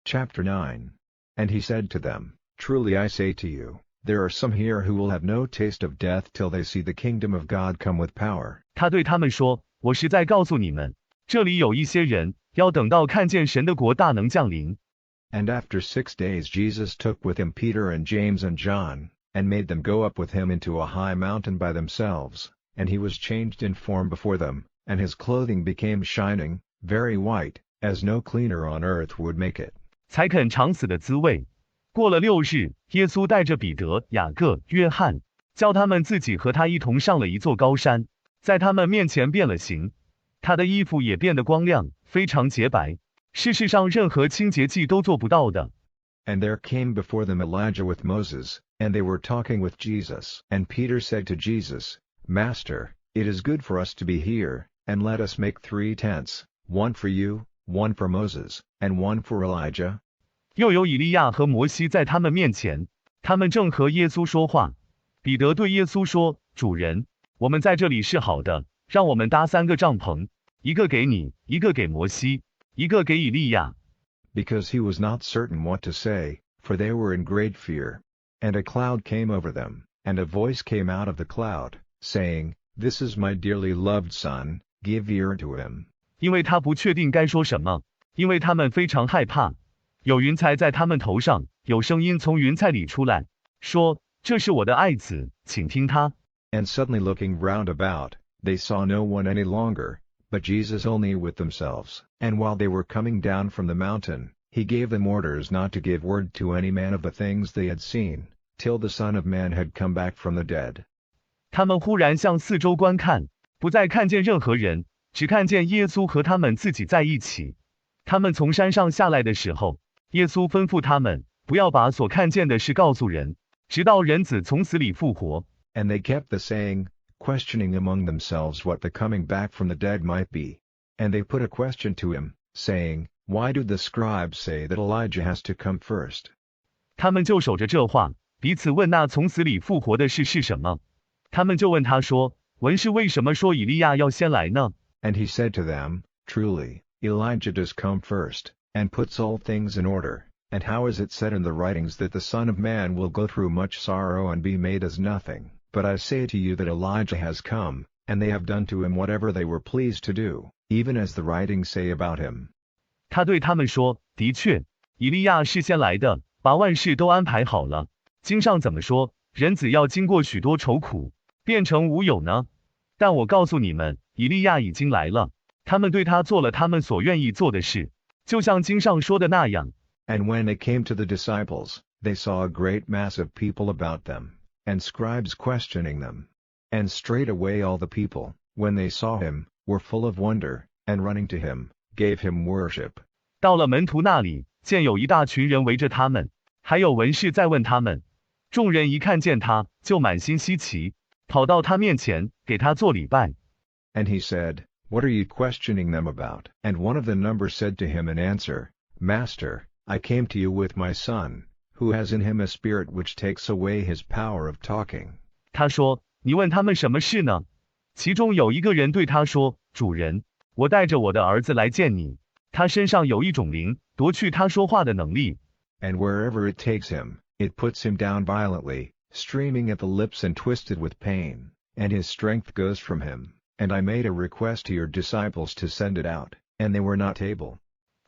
Chapter 9. And he said to them, Truly I say to you, there are some here who will have no taste of death till they see the kingdom of God come with power. 他对他们说，我实在告诉你们，这里有一些人，要等到看见神的国大能降临。And after 6 days Jesus took with him Peter and James and John, and made them go up with him into a high mountain by themselves, and he was changed in form before them, and his clothing became shining, very white, as no cleaner on earth would make it. 才肯尝死的滋味。过了6日，耶稣带着彼得、雅各、约翰，叫他们自己和他一同上了一座高山，在他们面前变了形，他的衣服也变得光亮，非常洁白，是世上任何清洁剂都做不到的。And there came before them Elijah with Moses, and they were talking with Jesus. And Peter said to Jesus, Master, it is good for us to be here, and let us make 3 tents, one for you, one for Moses, and one for Elijah. 又有以利亚和摩西在他们面前，他们正和耶稣说话。彼得对耶稣说：“主人，我们在这里是好的，让我们搭3个帐篷，一个给你，一个给摩西，一个给以利亚。” Because he was not certain what to say, for they were in great fear. And a cloud came over them, and a voice came out of the cloud, saying, This is my dearly loved Son, give ear to him. 因为他不确定该说什么，因为他们非常害怕。有云彩在他们头上，有声音从云彩里出来，说：“这是我的爱子，请听他。” And suddenly looking round about, they saw no one any longer, but Jesus only with themselves. And while they were coming down from the mountain, he gave them orders not to give word to any man of the things they had seen, till the Son of Man had come back from the dead. 他们忽然向四周观看，不再看见任何人，只看见耶稣和他们自己在一起。他们从山上下来的时候，耶稣吩咐他们，不要把所看见的事告诉人，直到人子从死里复活。And they kept the saying, questioning among themselves what the coming back from the dead might be. And they put a question to him, saying, Why do the scribes say that Elijah has to come first? 他们就守着这话，彼此问那从死里复活的事是什么。他们就问他说，文士为什么说以利亚要先来呢？ And he said to them, Truly, Elijah does come first, and puts all things in order. And how is it said in the writings that the Son of Man will go through much sorrow and be made as nothing? But I say to you that Elijah has come, and they have done to him whatever they were pleased to do, even as the writings say about him. 他对他们说，的确，以利亚是先来的，把万事都安排好了。经上怎么说，人子要经过许多愁苦，变成无有呢？但我告诉你们，以利亚已经来了，他们对他做了他们所愿意做的事，就像经上说的那样。And when they came to the disciples, they saw a great mass of people about them, and scribes questioning them. And straightway all the people, when they saw him, were full of wonder, and running to him, gave him worship. 到了门徒那里，见有一大群人围着他们，还有文士在问他们。众人一看见他，就满心稀奇，跑到他面前，给他做礼拜。And he said, What are you questioning them about? And one of the number said to him in answer, Master, I came to you with my son, who has in him a spirit which takes away his power of talking. 他说，你问他们什么事呢？其中有一个人对他说，主人，我带着我的儿子来见你，他身上有一种灵，夺去他说话的能力。And wherever it takes him, it puts him down violently, streaming at the lips and twisted with pain, and his strength goes from him. And I made a request to your disciples to send it out, and they were not able.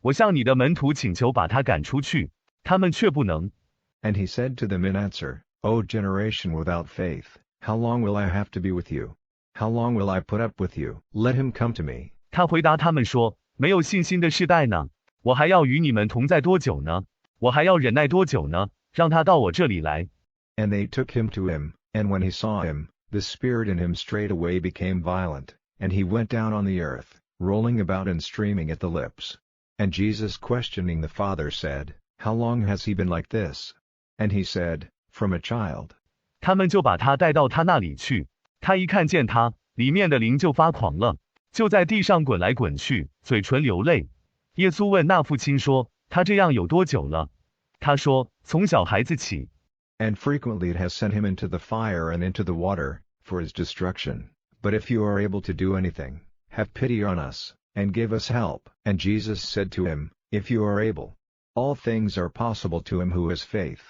我向你的门徒请求把他赶出去，他们却不能。And he said to them in answer, O generation without faith, how long will I have to be with you? How long will I put up with you? Let him come to me. 他回答他们说，没有信心的世代呢，我还要与你们同在多久呢？我还要忍耐多久呢？让他到我这里来。And they took him to him, and when he saw him, the spirit in him straightway became violent, and he went down on the earth, rolling about and streaming at the lips. And Jesus questioning the father said, How long has he been like this? And he said, From a child. 他们就把他带到他那里去，他一看见他，里面的灵就发狂了，就在地上滚来滚去，嘴唇流泪。耶稣问那父亲说，他这样有多久了？他说，从小孩子起。And frequently it has sent him into the fire and into the water, for his destruction. But if you are able to do anything, have pity on us, and give us help. And Jesus said to him, If you are able. All things are possible to him who has faith.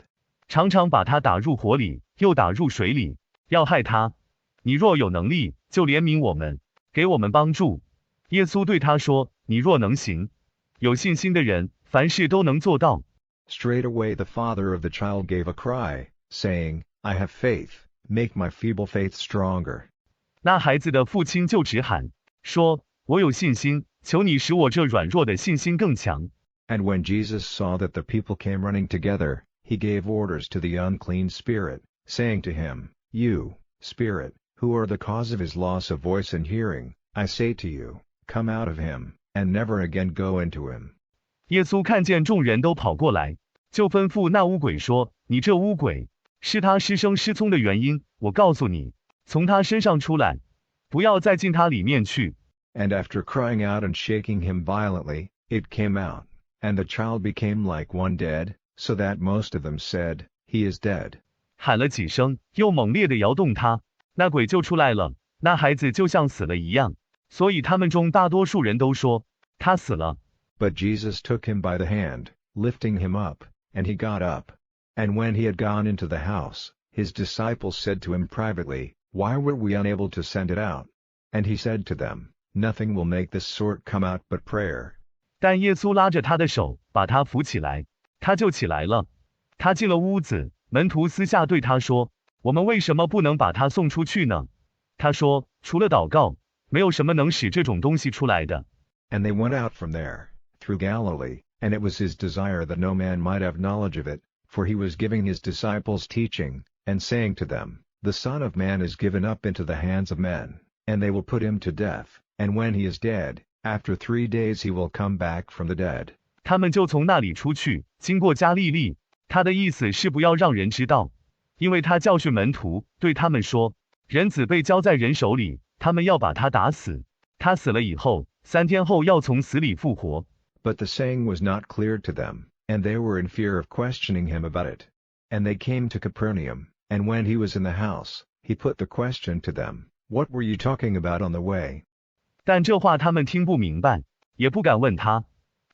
常常把他打入火里，又打入水里，要害他。你若有能力，就怜悯我们，给我们帮助。耶稣对他说，你若能行，有信心的人，凡事都能做到。Straightway the father of the child gave a cry, saying, I have faith, make my feeble faith stronger. 那孩子的父亲就直喊，说，我有信心，求你使我这软弱的信心更强。And when Jesus saw that the people came running together, he gave orders to the unclean spirit, saying to him, You, spirit, who are the cause of his loss of voice and hearing, I say to you, come out of him, and never again go into him. 耶稣看见众人都跑过来，就吩咐那污鬼说，你这污鬼，是他失声失聪的原因，我告诉你，从他身上出来，不要再进他里面去。And after crying out and shaking him violently, it came out, and the child became like one dead, so that most of them said, He is dead. 喊了几声，又猛烈地摇动他，那鬼就出来了，那孩子就像死了一样，所以他们中大多数人都说，他死了。But Jesus took him by the hand, lifting him up, and he got up. And when he had gone into the house, his disciples said to him privately, Why were we unable to send it out? And he said to them, Nothing will make this sort come out but prayer. 但耶稣拉着他的手，把他扶起来，他就起来了。他进了屋子，门徒私下对他说，我们为什么不能把他送出去呢？他说，除了祷告，没有什么能使这种东西出来的。And they went out from there, through Galilee, and it was his desire that no man might have knowledge of it, for he was giving his disciples teaching, and saying to them, The Son of Man is given up into the hands of men, and they will put him to death, and when he is dead, after 3 days he will come back from the dead. 他们就从那里出去，经过加利利。他的意思是不要让人知道，因为他教训门徒，对他们说，人子被交在人手里，他们要把他打死。他死了以后，3天后要从死里复活。But the saying was not clear to them, and they were in fear of questioning him about it. And they came to Capernaum, and when he was in the house, he put the question to them, What were you talking about on the way? 但这话他们听不明白，也不敢问他。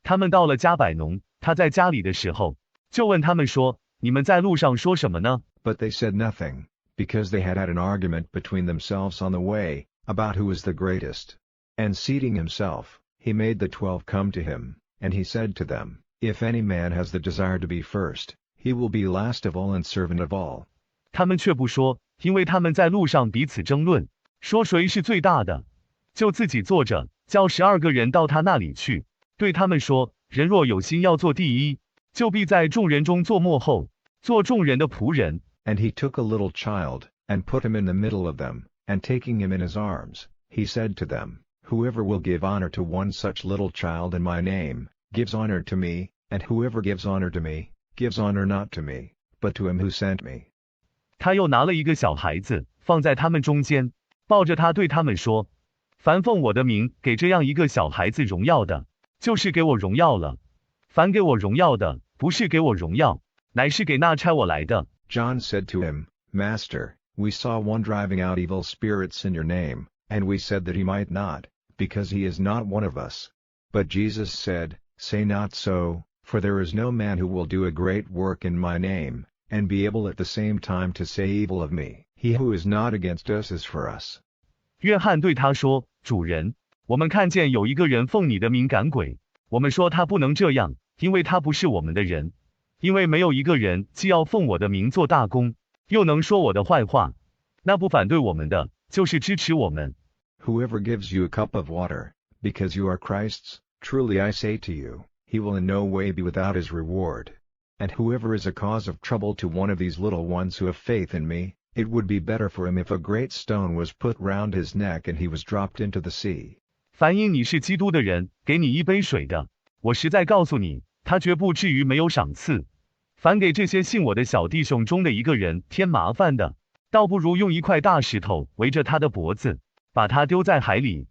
他们到了加百农，他在家里的时候，就问他们说，你们在路上说什么呢？ But they said nothing, because they had an argument between themselves on the way, about who was the greatest. And seating himself, he made the 12 come to him, and he said to them, If any man has the desire to be first, he will be last of all and servant of all. 他们却不说，因为他们在路上彼此争论，说谁是最大的，就自己坐着，叫12个人到他那里去，对他们说，人若有心要做第一，就必在众人中做末后，做众人的仆人。And he took a little child, and put him in the middle of them, and taking him in his arms, he said to them, Whoever will give honor to one such little child in my name, gives honor to me, and whoever gives honor to me, gives honor not to me, but to him who sent me. 他又拿了一个小孩子，放在他们中间，抱着他对他们说，凡奉我的名给这样一个小孩子荣耀的，就是给我荣耀了。凡给我荣耀的，不是给我荣耀，乃是给那差我来的。John said to him, Master, we saw one driving out evil spirits in your name, and we said that he might not, because he is not one of us. But Jesus said, Say not so, for there is no man who will do a great work in my name, and be able at the same time to say evil of me. He who is not against us is for us. 约翰对他说，主人，我们看见有一个人奉你的名赶鬼，我们说他不能这样，因为他不是我们的人。因为没有一个人既要奉我的名做大功，又能说我的坏话，那不反对我们的，就是支持我们。Whoever gives you a cup of water, because you are Christ's, truly I say to you, he will in no way be without his reward. And whoever is a cause of trouble to one of these little ones who have faith in me, it would be better for him if a great stone was put round his neck and he was dropped into the sea. 凡因你是基督的人，给你一杯水的，我实在告诉你，他绝不至于没有赏赐。凡给这些信我的小弟兄中的一个人添麻烦的，倒不如用一块大石头围着他的脖子，把他丢在海里。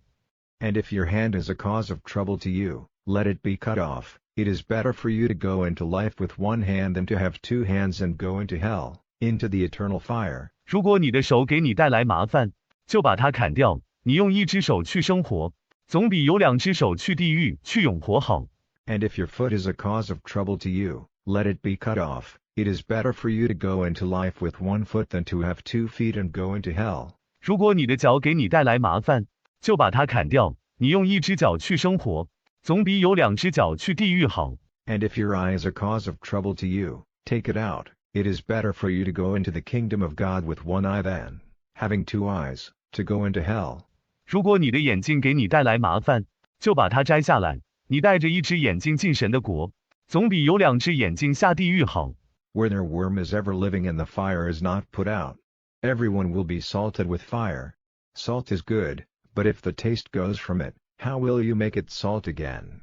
And if your hand is a cause of trouble to you, let it be cut off. It is better for you to go into life with one hand than to have 2 hands and go into hell, into the eternal fire. 如果你的手给你带来麻烦，就把它砍掉，你用1只手去生活，总比有2只手去地狱去永活好。And if your foot is a cause of trouble to you, let it be cut off. It is better for you to go into life with one foot than to have 2 feet and go into hell. 如果你的脚给你带来麻烦，就把它砍掉。你用1只脚去生活，总比有2只脚去地狱好。And if your eye is a cause of trouble to you, take it out. It is better for you to go into the kingdom of God with one eye than, having 2 eyes, to go into hell. 如果你的眼睛给你带来麻烦，就把它摘下来。你带着1只眼睛进神的国，总比有2只眼睛下地狱好。Where their worm is ever living and the fire is not put out. Everyone will be salted with fire. Salt is good, but if the taste goes from it, how will you make it salt again?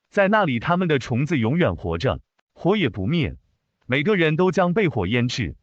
在那里他们的虫子永远活着，火也不灭。每个人都将被火腌制。